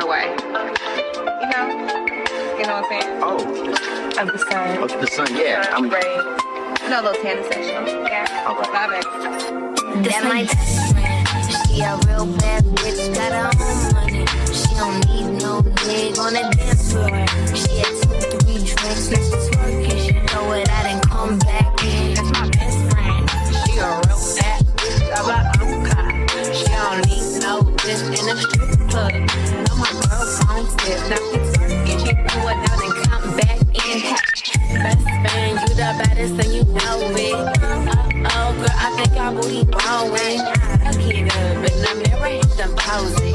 away. You know? You know what I'm saying? Oh. Of the sun. Oh, the sun, yeah. I'm great. You know, a little tanning session. Yeah. All right. Love it. That's my best friend. She a real bad bitch, got her own money. She don't need no nigga on the dance floor. She had 2, 3 drinks, now she's working. She throw it out and come back in. That's my best friend. She a real bad bitch, got her own car. She don't need no bitch in a strip club. No, my girl gon' tip. Now she's working. She throw it out and come back in. Best friend, you the baddest and you know it. Oh, girl, I think our booty growing. I get up and I'm never hit them poses.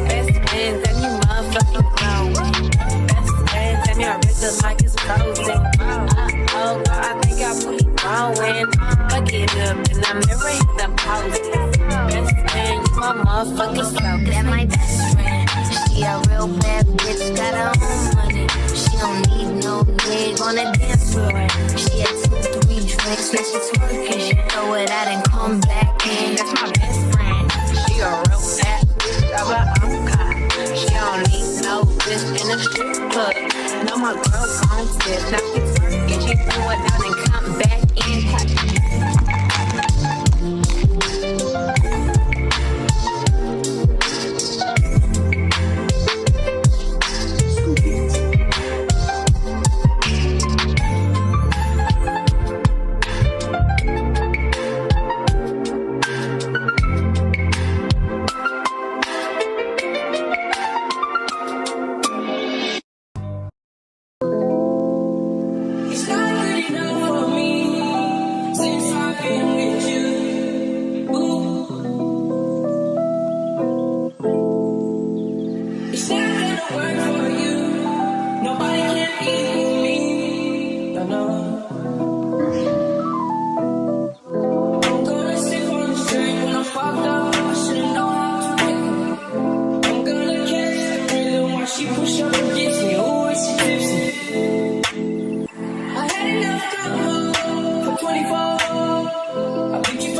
Best friends and you motherfucking growing. Best friends and your wrist like it's frozen. Oh, girl, I think our booty growing. I get up and I'm never hit them poses. Best friend, you my motherfucking slow. That's my best friend. She a real bad bitch, got her own money. She don't need no nigga on the dance floor. She had 2, 3 drinks, now she's working. She throw it out and come back in. That's my best friend. She a real bad bitch, got her own car. She don't need no bitch in a strip club. No, my girl gon' tip. Now she's working. She throw it out and come back in. I had enough for 24. I picked you